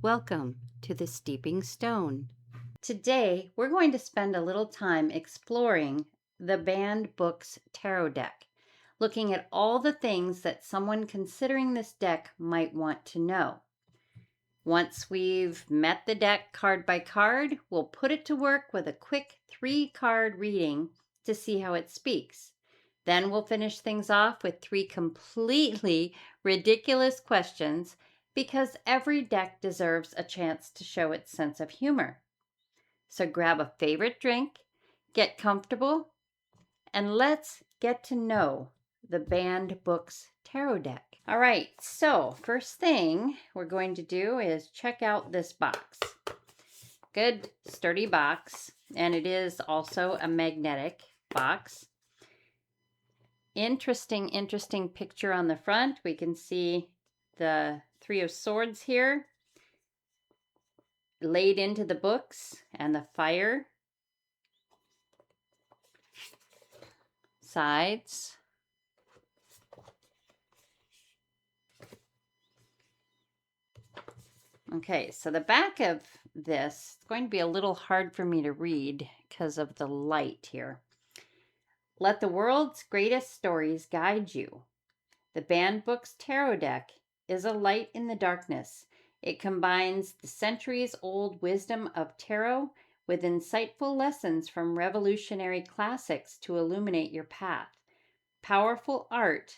Welcome to the Steeping Stone. Today, we're going to spend a little time exploring the Banned Books Tarot deck, looking at all the things that someone considering this deck might want to know. Once we've met the deck card by card, we'll put it to work with a quick 3-card reading to see how it speaks. Then we'll finish things off with 3 completely ridiculous questions because every deck deserves a chance to show its sense of humor. So grab a favorite drink, get comfortable, and let's get to know the Banned Books Tarot deck. All right, so first thing we're going to do is check out this box. Good sturdy box, and it is also a magnetic box. Interesting picture on the front. We can see the 3 of Swords here laid into the books and the fire. Sides. Okay, so the back of this is going to be a little hard for me to read because of the light here. Let the world's greatest stories guide you. The Banned Books Tarot deck is a light in the darkness. It combines the centuries-old wisdom of tarot with insightful lessons from revolutionary classics to illuminate your path. Powerful art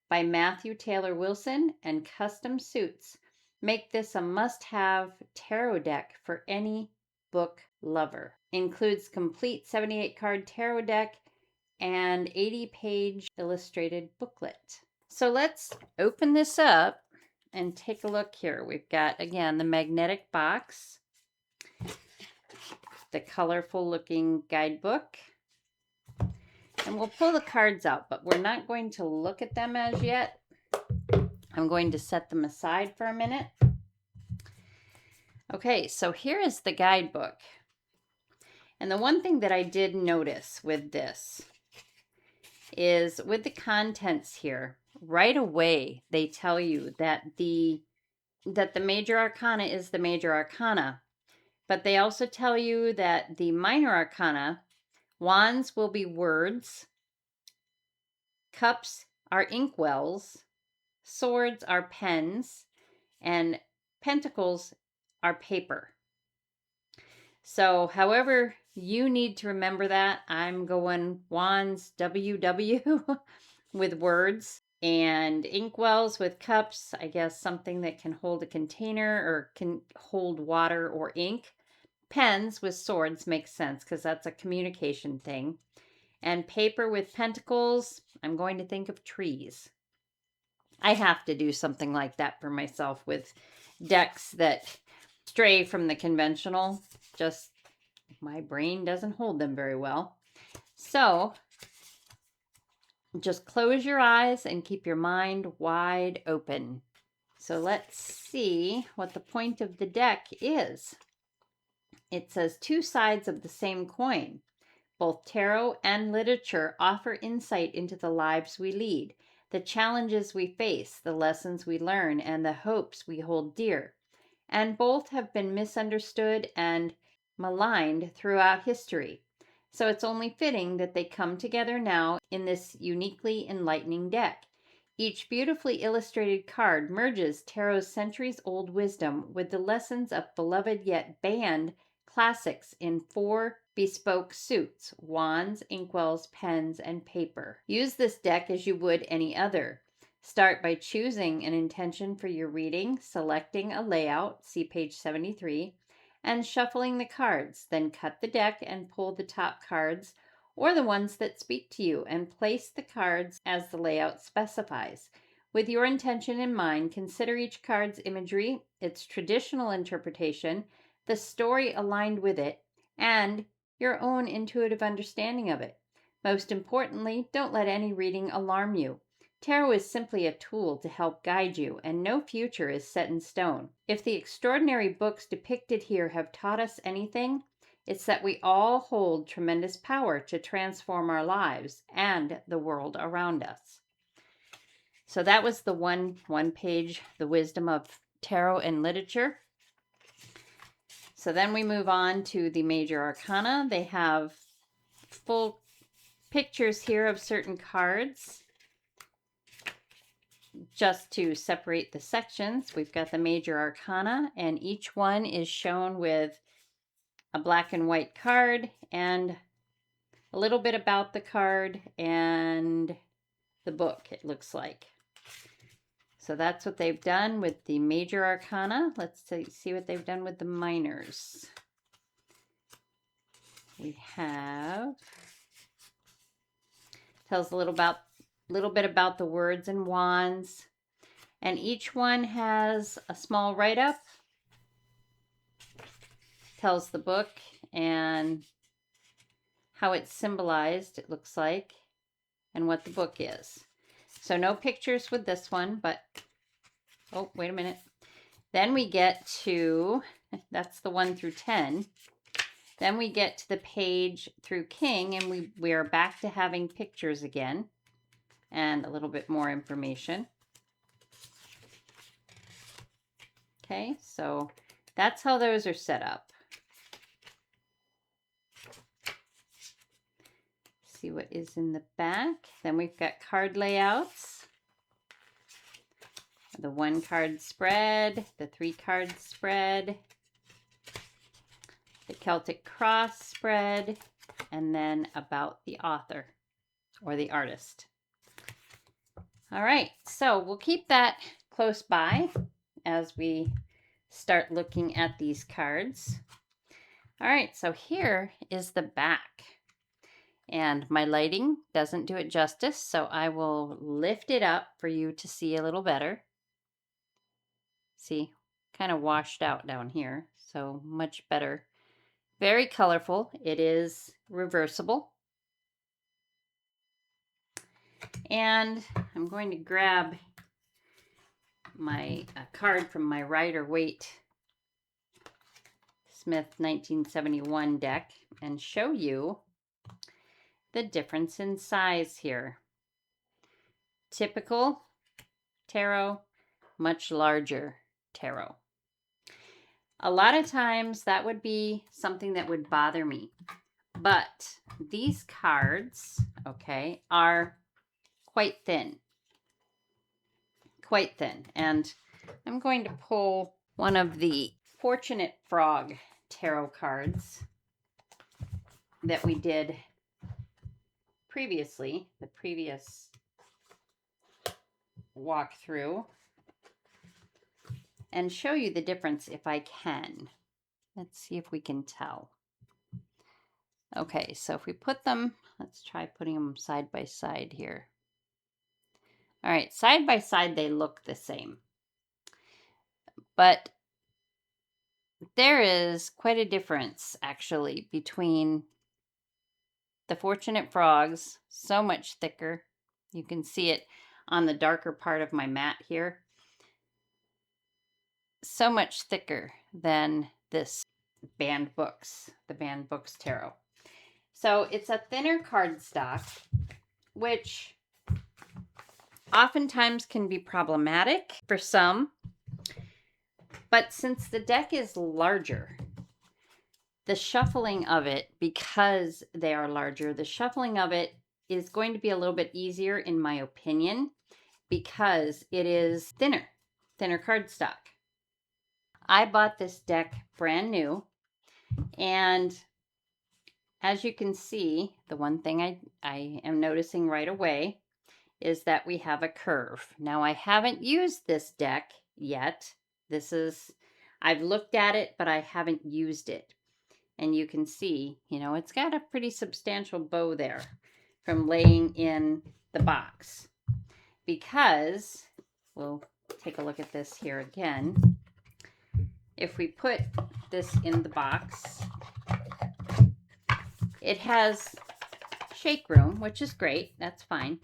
by Matthew Taylor Wilson and custom suits make this a must-have tarot deck for any book lover. Includes complete 78-card tarot deck and 80-page illustrated booklet. So let's open this up and take a look here. We've got, again, the magnetic box, the colorful looking guidebook, and we'll pull the cards out, but we're not going to look at them as yet. I'm going to set them aside for a minute. Okay, so here is the guidebook. And the one thing that I did notice with this is with the contents here, right away they tell you that the major arcana is the major arcana, but they also tell you that the minor arcana, wands will be words, cups are inkwells, swords are pens, and pentacles are paper. So however you need to remember that, I'm going wands, WW, with words, and inkwells with cups, I guess something that can hold a container or can hold water or ink. Pens with swords makes sense because that's a communication thing. And paper with pentacles, I'm going to think of trees. I have to do something like that for myself with decks that stray from the conventional. Just my brain doesn't hold them very well. So just close your eyes and keep your mind wide open. So let's see what the point of the deck is. It says 2 sides of the same coin. Both tarot and literature offer insight into the lives we lead, the challenges we face, the lessons we learn, and the hopes we hold dear. And both have been misunderstood and maligned throughout history. So it's only fitting that they come together now in this uniquely enlightening deck. Each beautifully illustrated card merges tarot's centuries-old wisdom with the lessons of beloved yet banned classics in 4 bespoke suits: wands, inkwells, pens, and paper. Use this deck as you would any other. Start by choosing an intention for your reading, selecting a layout, see page 73, and shuffling the cards. Then cut the deck and pull the top cards or the ones that speak to you and place the cards as the layout specifies. With your intention in mind, consider each card's imagery, its traditional interpretation, the story aligned with it, and your own intuitive understanding of it. Most importantly, don't let any reading alarm you. Tarot is simply a tool to help guide you, and no future is set in stone. If the extraordinary books depicted here have taught us anything, it's that we all hold tremendous power to transform our lives and the world around us. So that was the one page, The Wisdom of Tarot and Literature. so then we move on to the Major Arcana. They have full pictures here of certain cards. Just to separate the sections, we've got the Major Arcana, and each one is shown with a black and white card and a little bit about the card and the book, it looks like. So that's what they've done with the Major Arcana. Let's see what they've done with the Minors. We have, tells a little bit about the words and wands, and each one has a small write-up. Tells the book and how it's symbolized, it looks like, and what the book is. So no pictures with this one, but, oh, wait a minute. Then we get to, that's the 1 through 10. Then we get to the page through King, and we are back to having pictures again and a little bit more information. Okay, so that's how those are set up. See what is in the back. Then we've got card layouts. The 1 card spread, the 3 card spread, the Celtic Cross spread, and then about the author or the artist. All right, so we'll keep that close by as we start looking at these cards. All right, so here is the back. And my lighting doesn't do it justice, so I will lift it up for you to see a little better. See, kind of washed out down here, so much better. Very colorful. It is reversible. And I'm going to grab my card from my Rider-Waite Smith 1971 deck and show you the difference in size here. Typical tarot, much larger tarot. A lot of times that would be something that would bother me, but these cards, okay, are quite thin. Quite thin. And I'm going to pull one of the Fortunate Frog tarot cards that we did previously, the previous walkthrough, and show you the difference if I can. Let's see if we can tell. Okay, so if we put them, let's try putting them side by side here. All right, side by side they look the same, but there is quite a difference actually between the Fortunate Frogs, so much thicker. You can see it on the darker part of my mat here. So much thicker than this Banned Books, the Banned Books Tarot. So it's a thinner cardstock, which oftentimes can be problematic for some. But since the deck is larger, the shuffling of it, because they are larger, the shuffling of it is going to be a little bit easier in my opinion, because it is thinner cardstock. I bought this deck brand new, and as you can see, the one thing I am noticing right away is that we have a curve. Now I haven't used this deck yet. I've looked at it, but I haven't used it. And you can see, you know, it's got a pretty substantial bow there from laying in the box. Because, we'll take a look at this here again. If we put this in the box, it has shake room, which is great. That's fine.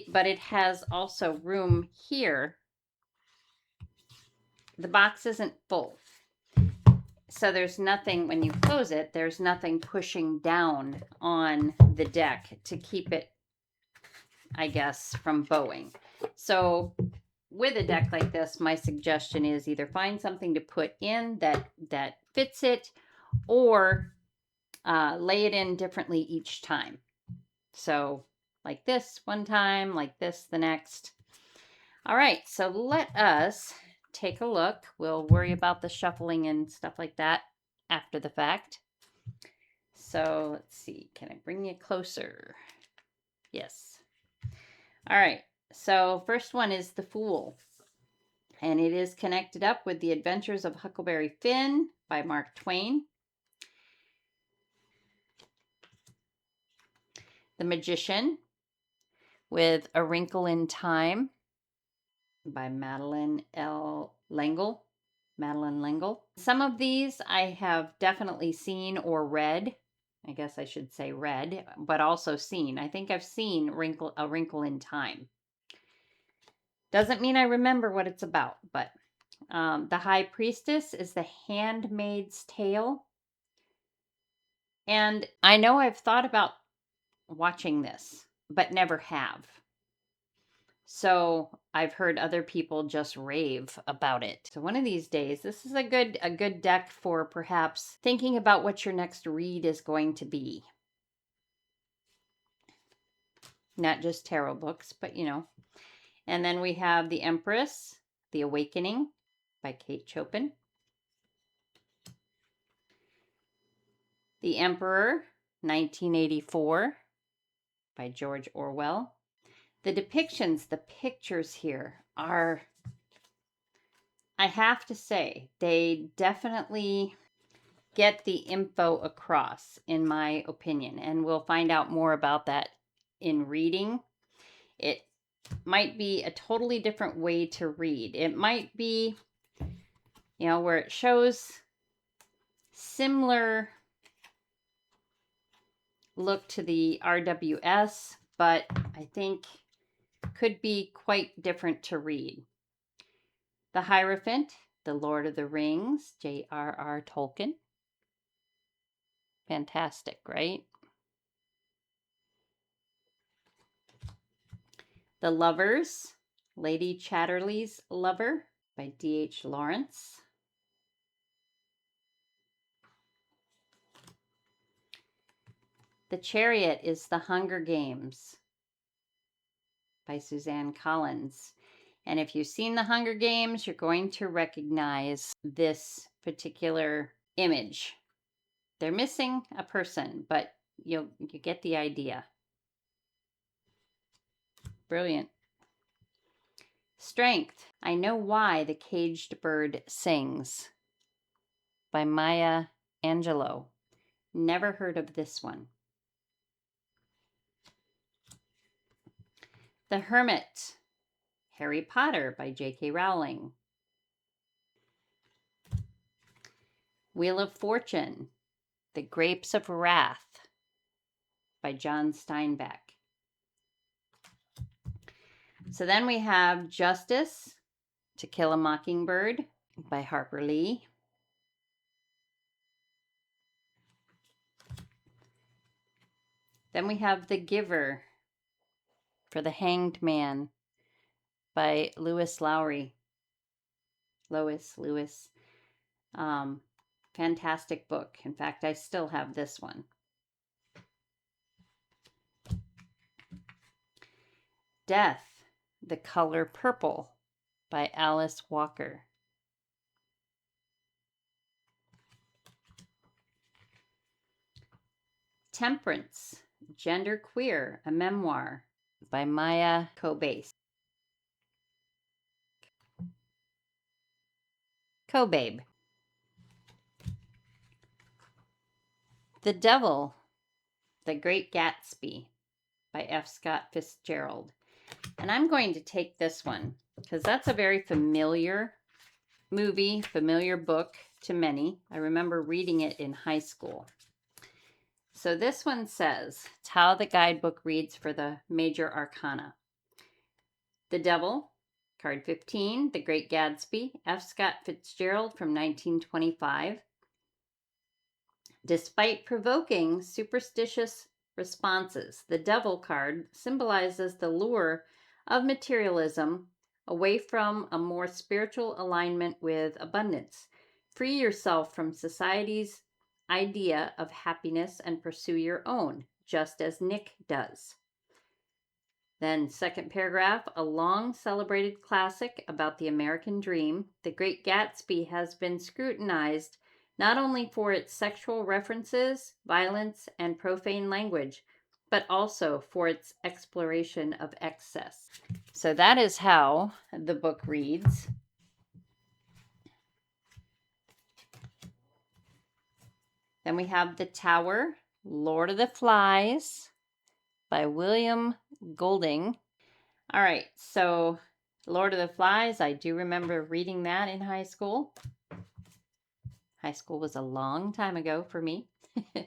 But it has also room here. The box isn't full. So there's nothing, when you close it, there's nothing pushing down on the deck to keep it, I guess, from bowing. So with a deck like this, my suggestion is either find something to put in that fits it, or lay it in differently each time. So like this one time, like this the next. All right, so let us take a look. We'll worry about the shuffling and stuff like that after the fact. So let's see, can I bring you closer? Yes. All right, so first one is The Fool. And it is connected up with The Adventures of Huckleberry Finn by Mark Twain. The Magician with A Wrinkle in Time by Madeline L'Engle. Some of these I have definitely seen or read. I guess I should say read, but also seen. I think I've seen A Wrinkle in Time. Doesn't mean I remember what it's about, but The High Priestess is The Handmaid's Tale. And I know I've thought about watching this, but never have. So I've heard other people just rave about it. So one of these days, this is a good deck for perhaps thinking about what your next read is going to be. Not just tarot books, but you know. And then we have The Empress, The Awakening by Kate Chopin. The Emperor, 1984 by George Orwell. The depictions, the pictures here are, I have to say, they definitely get the info across, in my opinion. And we'll find out more about that in reading. It might be a totally different way to read. It might be, you know, where it shows similar look to the RWS, but I think could be quite different to read. The Hierophant, The Lord of the Rings, J.R.R. Tolkien. Fantastic, right? The Lovers, Lady Chatterley's Lover by D.H. Lawrence. The Chariot is The Hunger Games by Suzanne Collins. And if you've seen The Hunger Games, you're going to recognize this particular image. They're missing a person, but you get the idea. Brilliant. Strength. I Know Why the Caged Bird Sings by Maya Angelou. Never heard of this one. The Hermit. Harry Potter by J.K. Rowling. Wheel of Fortune. The Grapes of Wrath by John Steinbeck. So then we have Justice, To Kill a Mockingbird by Harper Lee. Then we have The Giver for the Hanged Man by Lois Lowry. Lewis. Fantastic book. In fact, I still have this one. Death, The Color Purple by Alice Walker. Temperance, Gender Queer, a Memoir by Maya Kobabe. The Devil, The Great Gatsby by F. Scott Fitzgerald. And I'm going to take this one because that's a very familiar movie, familiar book to many. I remember reading it in high school. So this one says, it's how the guidebook reads for the major arcana. The Devil, card 15, The Great Gatsby, F. Scott Fitzgerald from 1925. Despite provoking superstitious responses, the Devil card symbolizes the lure of materialism, away from a more spiritual alignment with abundance. Free yourself from society's idea of happiness and pursue your own, just as Nick does. Then, second paragraph, a long celebrated classic about the American dream, The Great Gatsby has been scrutinized not only for its sexual references, violence, and profane language, but also for its exploration of excess. So that is how the book reads. Then we have The Tower, Lord of the Flies by William Golding. All right, so Lord of the Flies, I do remember reading that in high school. High school was a long time ago for me. And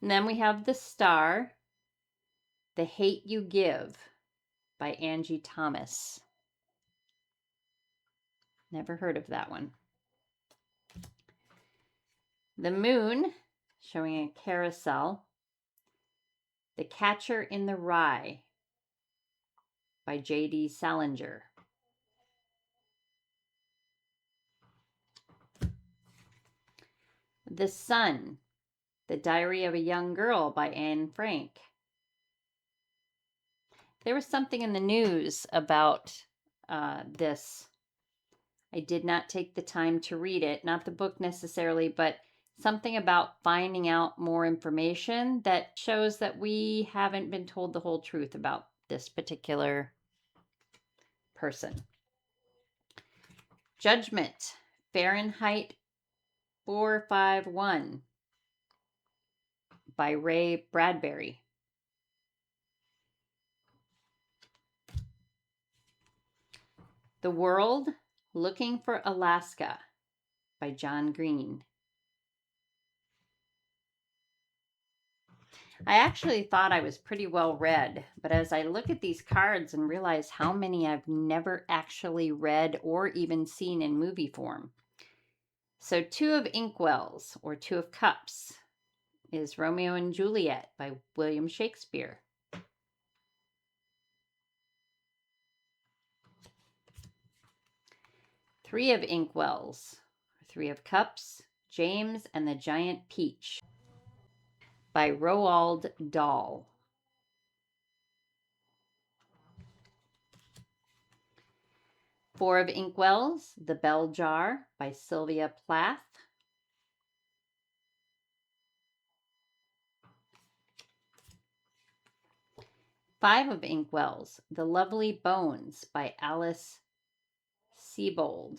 then we have The Star, The Hate You Give by Angie Thomas. Never heard of that one. The Moon, showing a carousel. The Catcher in the Rye by J.D. Salinger. The Sun, The Diary of a Young Girl by Anne Frank. There was something in the news about this. I did not take the time to read it, not the book necessarily, but something about finding out more information that shows that we haven't been told the whole truth about this particular person. Judgment, Fahrenheit 451 by Ray Bradbury. The World, Looking for Alaska by John Green. I actually thought I was pretty well read, but as I look at these cards and realize how many I've never actually read or even seen in movie form. So Two of Inkwells, or Two of Cups, is Romeo and Juliet by William Shakespeare. Three of Inkwells, or Three of Cups, James and the Giant Peach by Roald Dahl. Four of Inkwells, The Bell Jar by Sylvia Plath. Five of Inkwells, The Lovely Bones by Alice Sebold.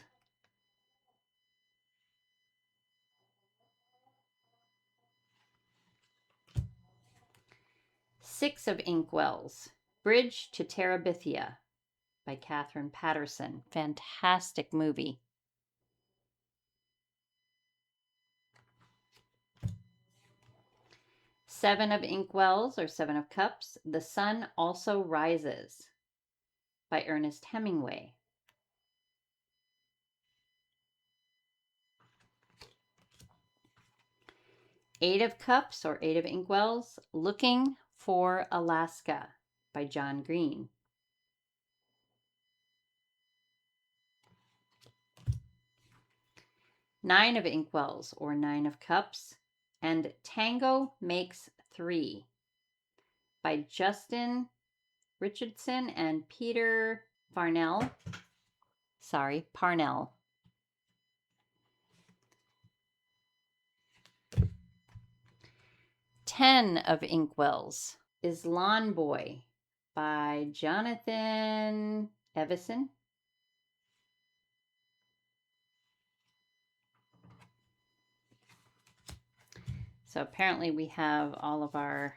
Six of Inkwells, Bridge to Terabithia by Catherine Patterson. Fantastic movie. Seven of Inkwells, or Seven of Cups, The Sun Also Rises by Ernest Hemingway. Eight of Cups, or Eight of Inkwells, Looking for Alaska by John Green. Nine of Inkwells, or Nine of Cups, and Tango Makes Three by Justin Richardson and Peter Parnell. 10 of Inkwells is Lawn Boy by Jonathan Evison. So apparently we have all of our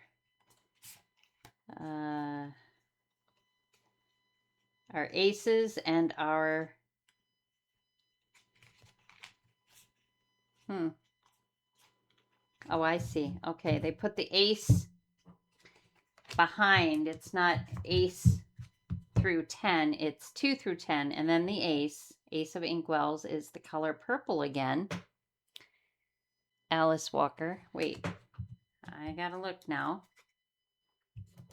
aces and our oh, I see. Okay, they put the ace behind. It's not ace through 10, it's 2 through 10, and then the ace of Inkwells, is the color purple again. Alice Walker. Wait, I gotta look now.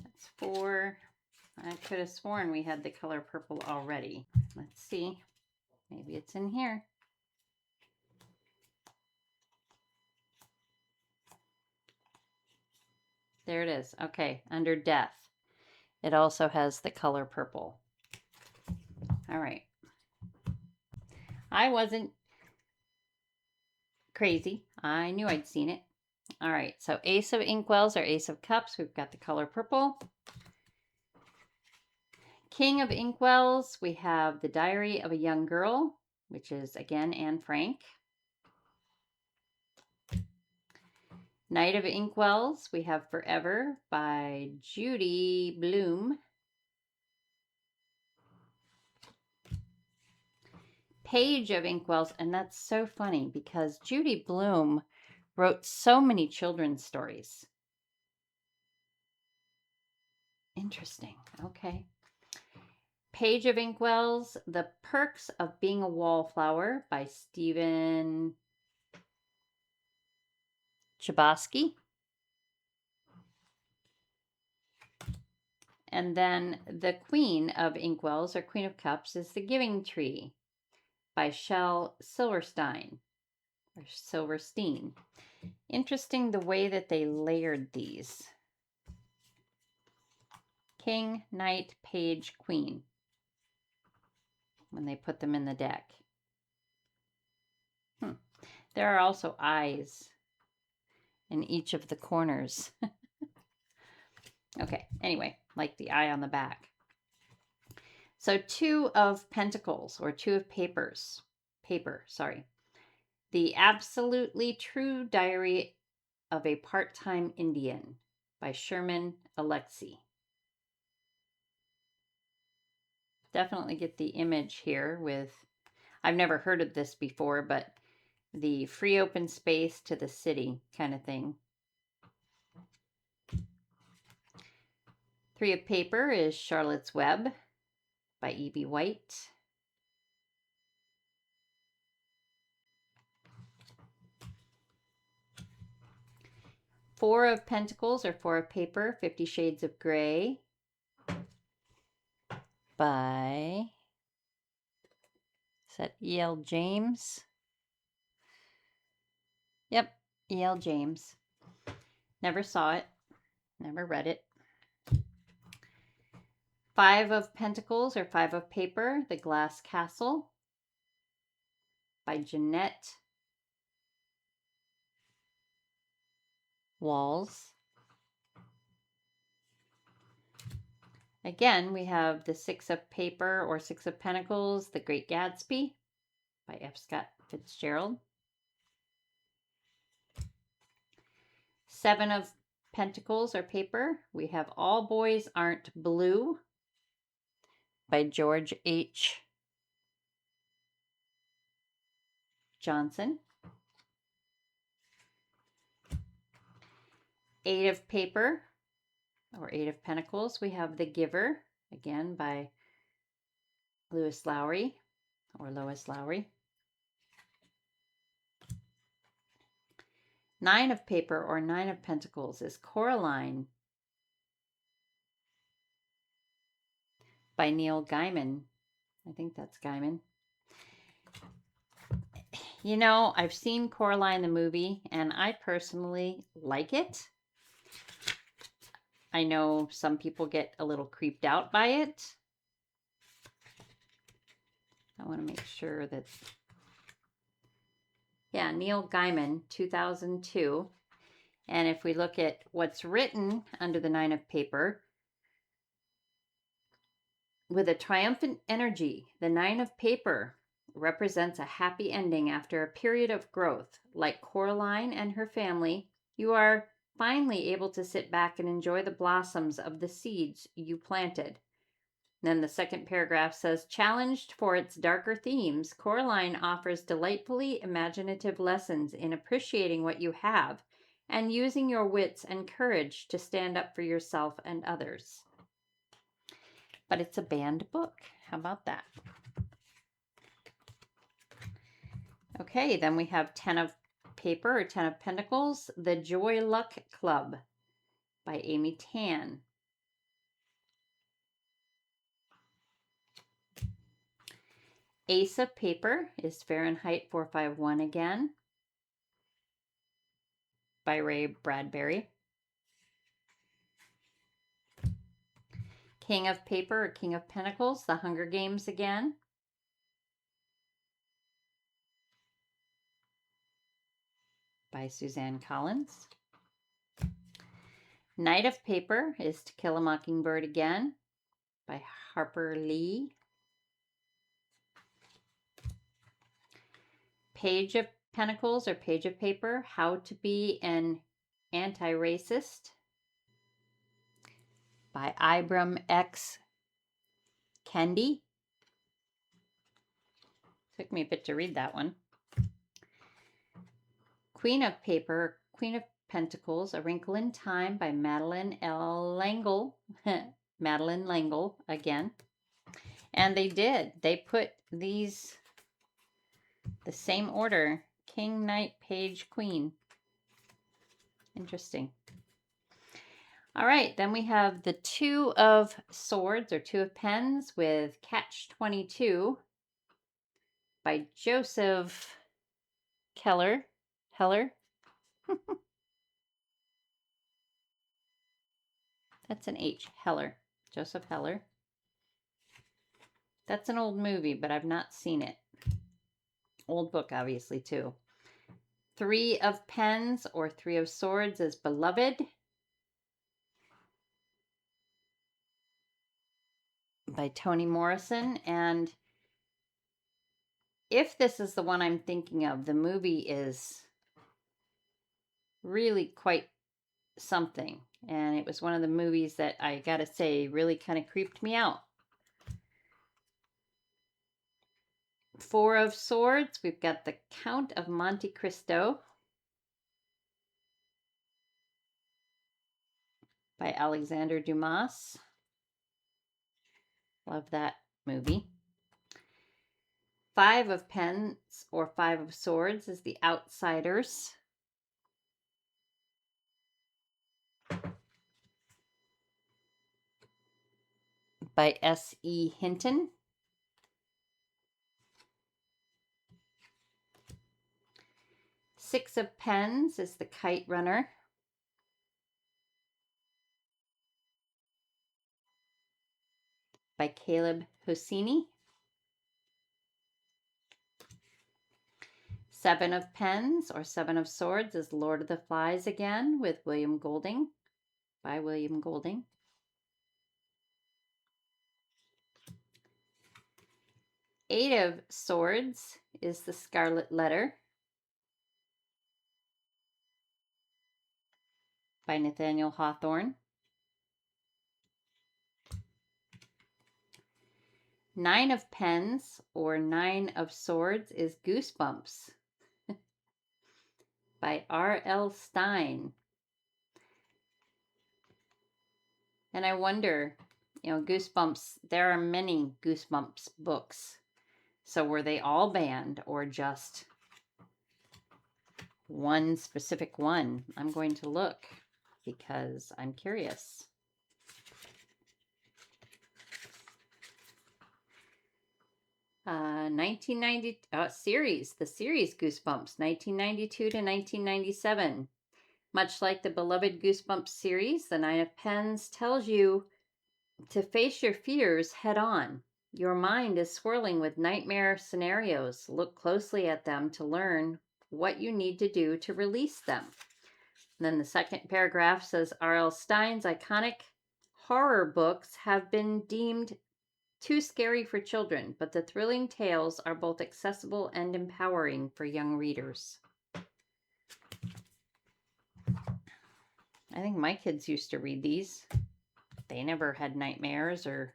That's 4, I could have sworn we had the color purple already. Let's see. Maybe it's in here. There it is. Okay, under death. It also has the color purple. All right. I wasn't crazy. I knew I'd seen it. All right, so Ace of Inkwells or Ace of Cups. We've got the color purple. King of Inkwells, we have The Diary of a Young Girl, which is, again, Anne Frank. Knight of Inkwells, we have Forever by Judy Blume. Page of Inkwells, and that's so funny because Judy Blume wrote so many children's stories. Interesting. Okay. Page of Inkwells, The Perks of Being a Wallflower by Stephen Chbosky. And then the Queen of Inkwells, or Queen of Cups, is The Giving Tree by Shel Silverstein, or Silverstein. Interesting the way that they layered these. King, Knight, Page, Queen, when they put them in the deck. There are also eyes in each of the corners. Okay, anyway, like the eye on the back. So 2 of Pentacles, or 2 of paper, sorry. The Absolutely True Diary of a Part-Time Indian by Sherman Alexie. Definitely get the image here with, I've never heard of this before, but the free open space to the city kind of thing. 3 of paper is Charlotte's Web by E.B. White. Four of Pentacles, or 4 of paper, 50 Shades of Grey by, is that E.L. James? Yep, E.L. James. Never saw it, never read it. 5 of Pentacles, or 5 of paper, The Glass Castle by Jeanette Walls. Again, we have the 6 of paper, or 6 of Pentacles, The Great Gatsby by F. Scott Fitzgerald. 7 of Pentacles, or paper, we have All Boys Aren't Blue by George H. Johnson. 8 of paper, or 8 of Pentacles, we have The Giver, again by Lois Lowry, or Lois Lowry. 9 of paper, or 9 of Pentacles, is Coraline by Neil Gaiman. I think that's Gaiman. You know, I've seen Coraline the movie, and I personally like it. I know some people get a little creeped out by it. I want to make sure that... Yeah, Neil Gaiman, 2002. And if we look at what's written under the 9 of paper, with a triumphant energy, the 9 of paper represents a happy ending after a period of growth. Like Coraline and her family, you are finally able to sit back and enjoy the blossoms of the seeds you planted. Then the second paragraph says, challenged for its darker themes, Coraline offers delightfully imaginative lessons in appreciating what you have and using your wits and courage to stand up for yourself and others. But it's a banned book. How about that? Okay, then we have 10 of paper, or 10 of Pentacles, The Joy Luck Club by Amy Tan. Ace of Paper is Fahrenheit 451 again by Ray Bradbury. King of Paper or King of Pentacles, The Hunger Games again by Suzanne Collins. Knight of Paper is To Kill a Mockingbird again by Harper Lee. Page of Pentacles or Page of Paper, How to Be an Anti-Racist by Ibram X. Kendi. Took me a bit to read that one. Queen of Paper, Queen of Pentacles, A Wrinkle in Time by Madeline L. Langle. Madeline Langle again. And they put these the same order. King, Knight, Page, Queen. Interesting. All right, then we have the Two of Swords or Two of Pens with Catch-22 by Joseph Heller. That's an H. Heller. Joseph Heller. That's an old movie, but I've not seen it. Old book, obviously, too. Three of Pens or Three of Swords is Beloved by Toni Morrison. And if this is the one I'm thinking of, the movie is really quite something. And it was one of the movies that I gotta say really kind of creeped me out. Four of Swords, we've got the Count of Monte Cristo by Alexander Dumas. Love that movie. Five of Pens or Five of Swords is The Outsiders by S.E. Hinton. Six of Pens is The Kite Runner by Caleb Hosseini. Seven of Pens or Seven of Swords is Lord of the Flies again with William Golding by William Golding. Eight of Swords is The Scarlet Letter by Nathaniel Hawthorne. Nine of Pens or Nine of Swords is Goosebumps by R.L. Stine. And I wonder, Goosebumps, there are many Goosebumps books. So were they all banned or just one specific one? I'm going to look because I'm curious. The series Goosebumps, 1992 to 1997. Much like the beloved Goosebumps series, the Nine of Pens tells you to face your fears head on. Your mind is swirling with nightmare scenarios. Look closely at them to learn what you need to do to release them. And then the second paragraph says R.L. Stine's iconic horror books have been deemed too scary for children, but the thrilling tales are both accessible and empowering for young readers. I think my kids used to read these. They never had nightmares or...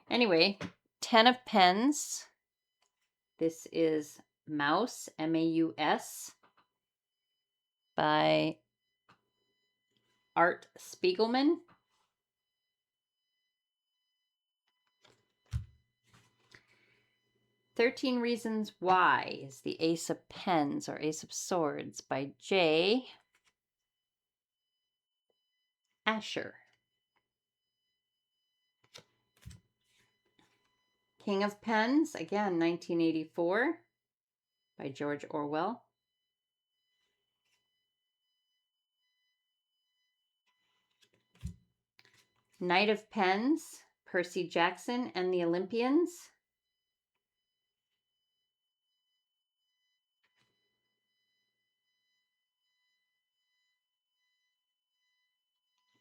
Anyway, 10 of Pens. This is Maus, M-A-U-S, by Art Spiegelman. "13 Reasons Why" is the Ace of Pens or Ace of Swords by J. Asher. King of Pens, again, 1984 by George Orwell. Knight of Pens, Percy Jackson and the Olympians.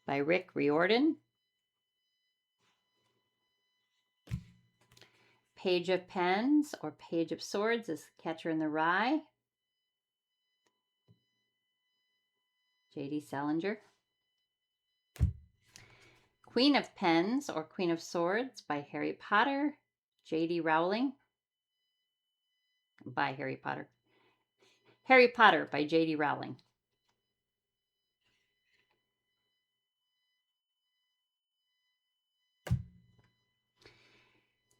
By Rick Riordan. Page of Pens or Page of Swords is Catcher in the Rye. J.D. Salinger. Queen of Pens or Queen of Swords by Harry Potter. J.D. Rowling. By Harry Potter. Harry Potter by J.D. Rowling.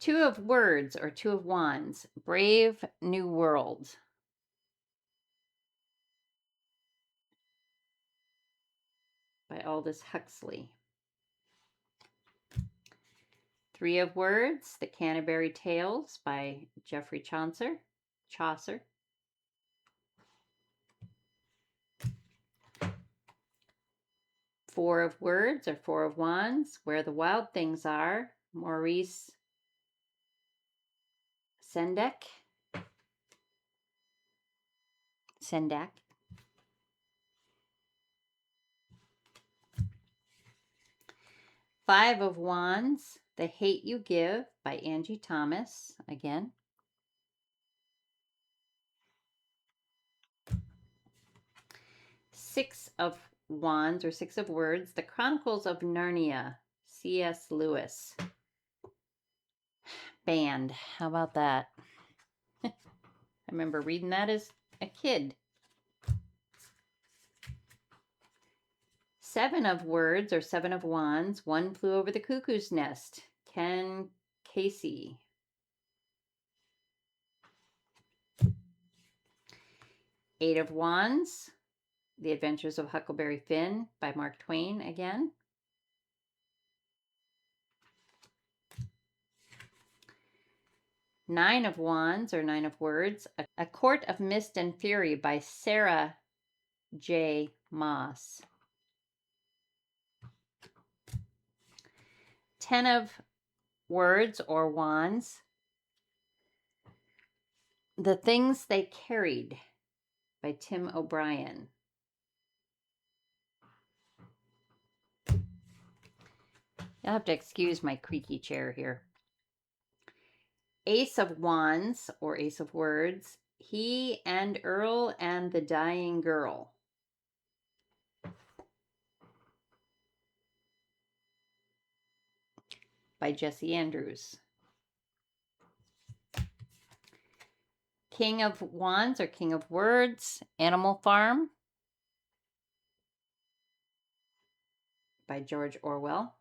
Two of Words or Two of Wands, Brave New World. By Aldous Huxley. Three of Words, The Canterbury Tales by Geoffrey Chaucer. Four of Words or Four of Wands, Where the Wild Things Are, Maurice Sendak. Five of Wands, The Hate You Give by Angie Thomas, again. Six of Wands or Six of Words, The Chronicles of Narnia, C.S. Lewis. Banned. How about that? I remember reading that as a kid. Seven of Words or Seven of Wands, One Flew Over the Cuckoo's Nest, Ken Casey. Eight of Wands, The Adventures of Huckleberry Finn by Mark Twain again. Nine of Wands or Nine of Words, A Court of Mist and Fury by Sarah J. Maas. 10 of Words or Wands, The Things They Carried by Tim O'Brien. You'll have to excuse my creaky chair here. Ace of Wands or Ace of Words, He and Earl and the Dying Girl by Jesse Andrews. King of Wands or King of Words, Animal Farm by George Orwell.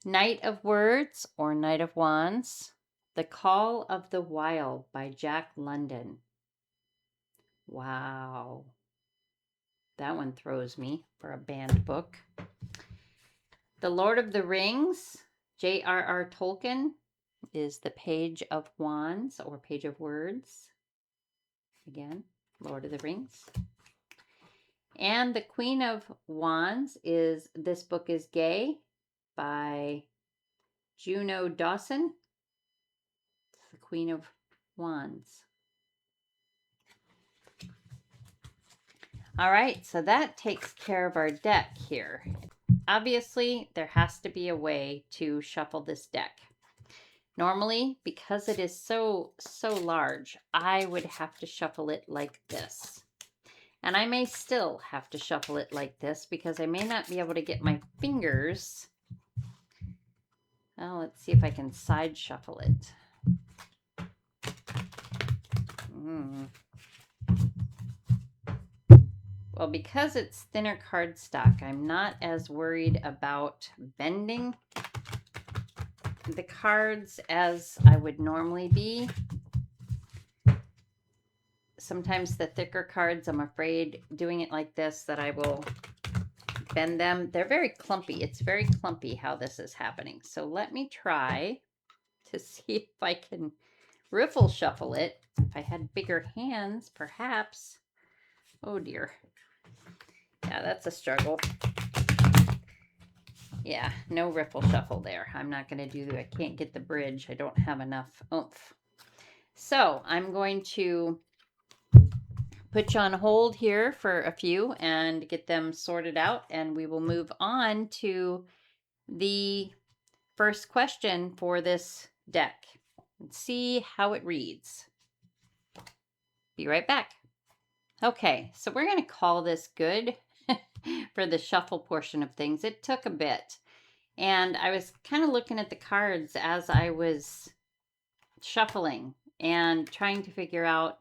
Knight of Words or Knight of Wands, The Call of the Wild by Jack London. Wow. That one throws me for a banned book. The Lord of the Rings, J.R.R. Tolkien, is The Page of Wands or Page of Words. Again, Lord of the Rings. And the Queen of Wands is This Book is Gay by Juno Dawson. It's the Queen of Wands. All right, so that takes care of our deck here. Obviously, there has to be a way to shuffle this deck. Normally, because it is so large, I would have to shuffle it like this. And I may still have to shuffle it like this because I may not be able to get my fingers. Well, let's see if I can side shuffle it. Well, because it's thinner cardstock, I'm not as worried about bending the cards as I would normally be. Sometimes the thicker cards, I'm afraid doing it like this that I will bend them. They're very clumpy. It's very clumpy how this is happening. So let me try to see if I can riffle shuffle it. If I had bigger hands, perhaps. Oh dear. Yeah, that's a struggle. Yeah, no riffle shuffle there. I'm not going to do, I can't get the bridge. I don't have enough oomph. So I'm going to put you on hold here for a few and get them sorted out, and we will move on to the first question for this deck and see how it reads. Be right back. Okay, so we're going to call this good for the shuffle portion of things. It took a bit, and I was kind of looking at the cards as I was shuffling and trying to figure out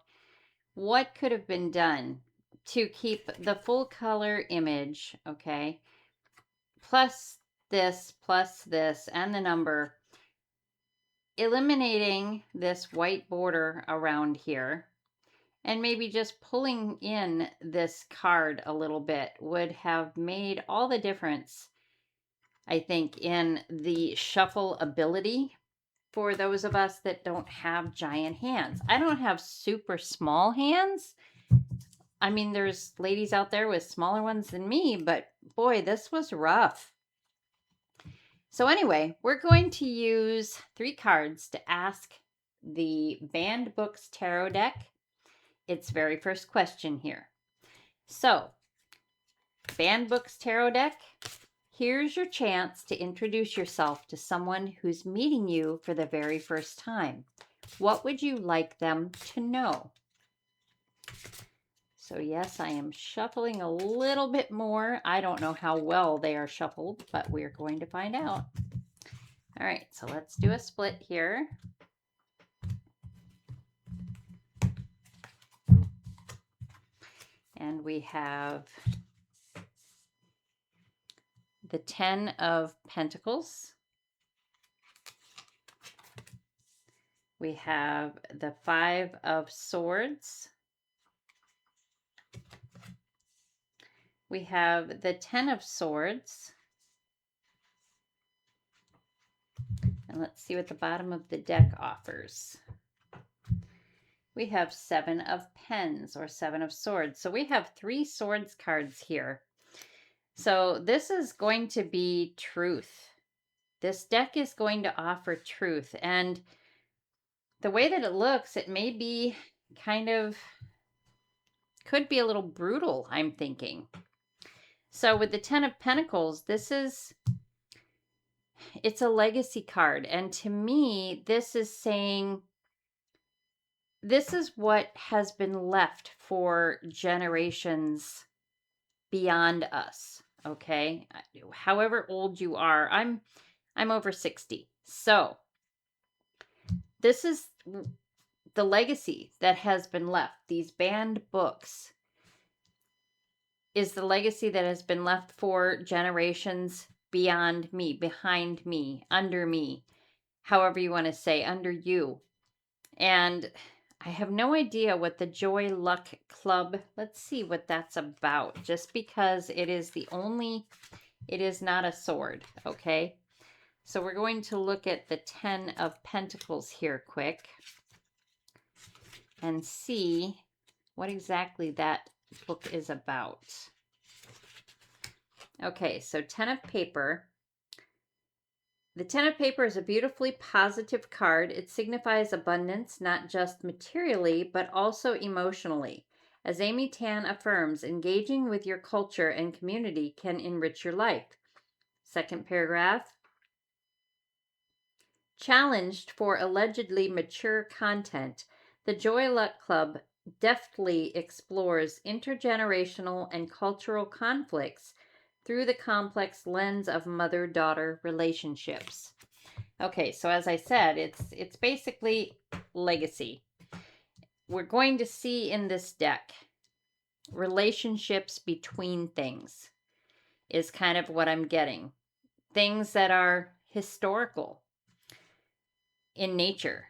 what could have been done to keep the full color image, okay, plus this, and the number, eliminating this white border around here, and maybe just pulling in this card a little bit would have made all the difference, I think, in the shuffle ability for those of us that don't have giant hands. I don't have super small hands. I mean, there's ladies out there with smaller ones than me, but boy, this was rough. So anyway, we're going to use 3 cards to ask the Banned Books Tarot deck its very first question here. So, Banned Books Tarot deck, here's your chance to introduce yourself to someone who's meeting you for the very first time. What would you like them to know? So yes, I am shuffling a little bit more. I don't know how well they are shuffled, but we're going to find out. All right, so let's do a split here. And we have the 10 of Pentacles. We have the 5 of Swords. We have the 10 of Swords. And let's see what the bottom of the deck offers. We have 7 of Pens, or 7 of Swords. So we have 3 Swords cards here. So this is going to be truth. This deck is going to offer truth. And the way that it looks, it may be kind of, could be a little brutal, I'm thinking. So with the 10 of Pentacles, it's a legacy card. And to me, this is saying, this is what has been left for generations beyond us, okay? However old you are, I'm over 60. So this is the legacy that has been left. These banned books is the legacy that has been left for generations beyond me, behind me, under me, however you want to say, under you. And I have no idea what the Joy Luck Club, let's see what that's about, just because it is it is not a sword, okay? So we're going to look at the 10 of Pentacles here quick and see what exactly that book is about. Okay, so 10 of Paper. The 10 of Paper is a beautifully positive card. It signifies abundance, not just materially, but also emotionally. As Amy Tan affirms, engaging with your culture and community can enrich your life. Second paragraph. Challenged for allegedly mature content, the Joy Luck Club deftly explores intergenerational and cultural conflicts through the complex lens of mother-daughter relationships. Okay, so as I said, it's basically legacy. We're going to see in this deck relationships between things is kind of what I'm getting. Things that are historical in nature.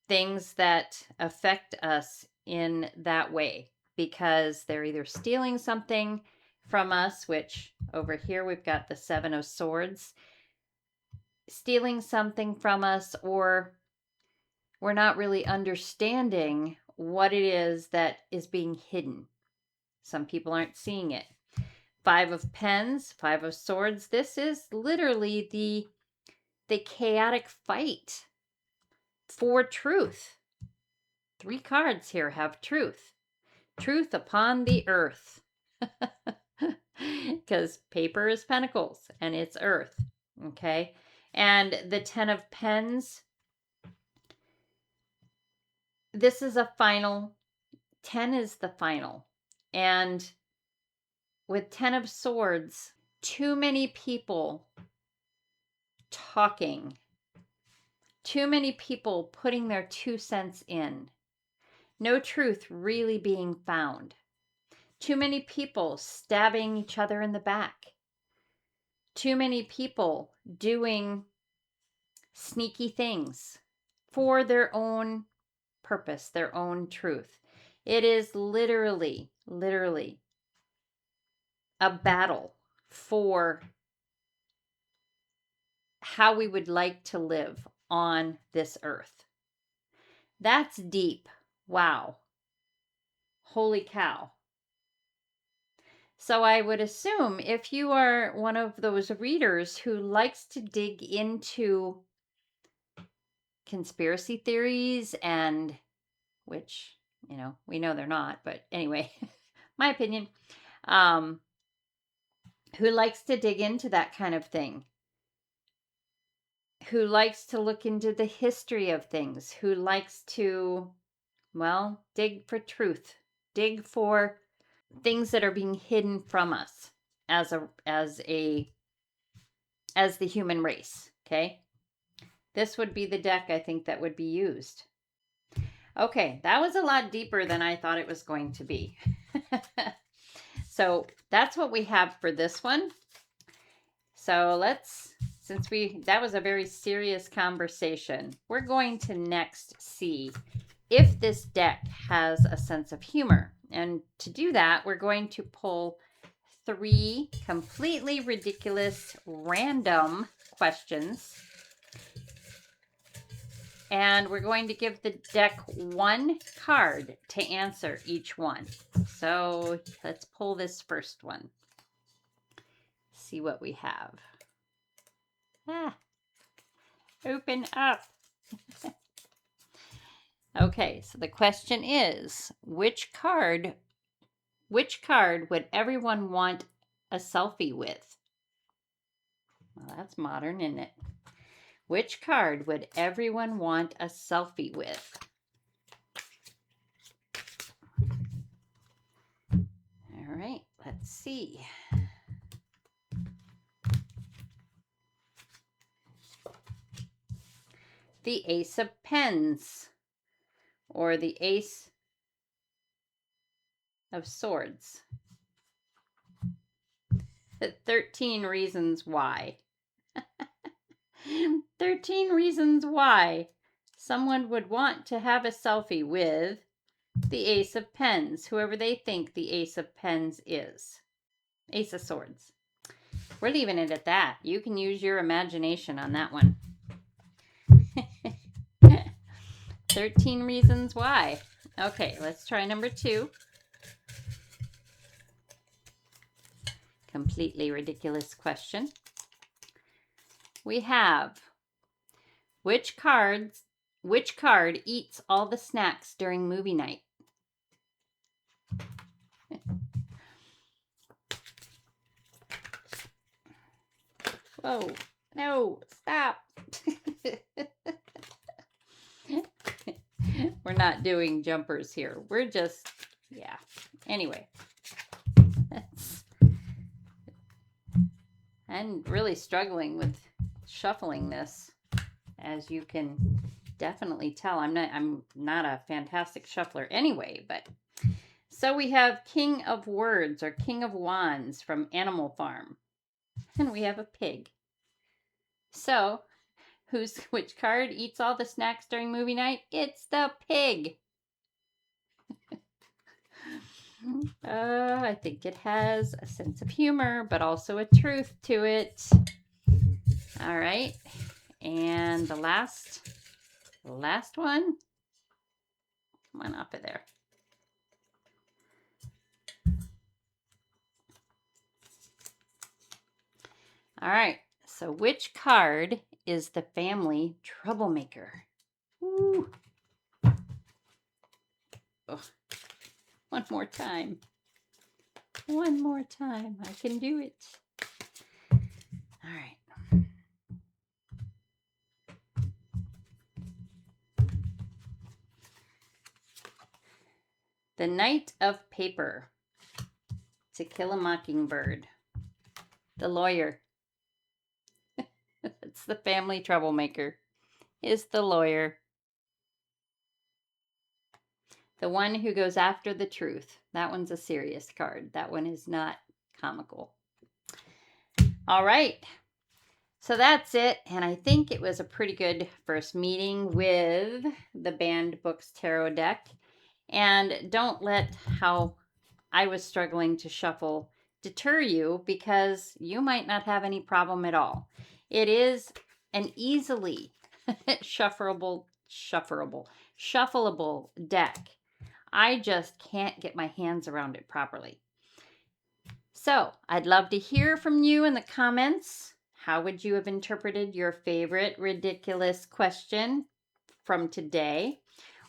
Things that affect us in that way because they're either stealing something from us, which over here we've got the Seven of Swords, stealing something from us, or we're not really understanding what it is that is being hidden. Some people aren't seeing it. Five of Pens, Five of Swords. This is literally the chaotic fight for truth. 3 cards here have truth. Truth upon the earth. Because paper is pentacles and it's earth. Okay. And the 10 of Pens. This is a final. 10 is the final. And with 10 of Swords, too many people talking. Too many people putting their 2 cents in. No truth really being found. Too many people stabbing each other in the back. Too many people doing sneaky things for their own purpose, their own truth. It is literally a battle for how we would like to live on this earth. That's deep. Wow. Holy cow. So I would assume if you are one of those readers who likes to dig into conspiracy theories, and which, you know, we know they're not, but anyway, my opinion, who likes to dig into that kind of thing, who likes to look into the history of things, who likes to, well, dig for truth, dig for things that are being hidden from us as the human race. Okay, this would be the deck I think that would be used. Okay, that was a lot deeper than I thought it was going to be. So that's what we have for this one. So let's, that was a very serious conversation, we're going to next see if this deck has a sense of humor. And to do that, we're going to pull 3 completely ridiculous random questions. And we're going to give the deck 1 card to answer each one. So let's pull this first one. See what we have. Open up. Okay, so the question is, which card would everyone want a selfie with? Well, that's modern, isn't it? Which card would everyone want a selfie with? All right, let's see. The Ace of Pens, or the Ace of Swords. 13 reasons why. 13 reasons why someone would want to have a selfie with the Ace of Pens, whoever they think the Ace of Pens is. Ace of Swords. We're leaving it at that. You can use your imagination on that one. 13 reasons why. Okay, let's try number 2. Completely ridiculous question. We have, which card eats all the snacks during movie night? Whoa, no, stop. We're not doing jumpers here. We're just, yeah. Anyway. I'm really struggling with shuffling this, as you can definitely tell. I'm not a fantastic shuffler anyway, but so we have King of Words, or King of Wands from Animal Farm. And we have a pig. So, which card eats all the snacks during movie night? It's the pig. I think it has a sense of humor, but also a truth to it. All right. And the last one. Come on off of there. All right. So which card is the family Troublemaker? Ooh. Oh. One more time. One more time. I can do it. All right. The Knight of Paper. To Kill a Mockingbird. The lawyer. It's the family troublemaker. Is the lawyer. The one who goes after the truth. That one's a serious card. That one is not comical. All right. So that's it. And I think it was a pretty good first meeting with the Banned Books Tarot deck. And don't let how I was struggling to shuffle deter you, because you might not have any problem at all. It is an easily shuffleable deck. I just can't get my hands around it properly. So I'd love to hear from you in the comments. How would you have interpreted your favorite ridiculous question from today?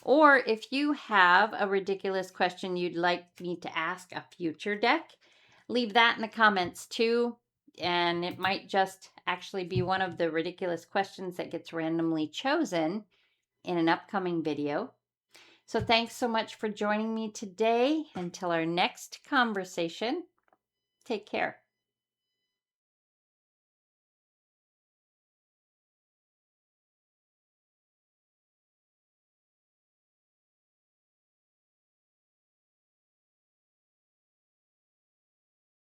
Or if you have a ridiculous question you'd like me to ask a future deck, leave that in the comments too. And it might just actually be one of the ridiculous questions that gets randomly chosen in an upcoming video. So thanks so much for joining me today. Until our next conversation, take care.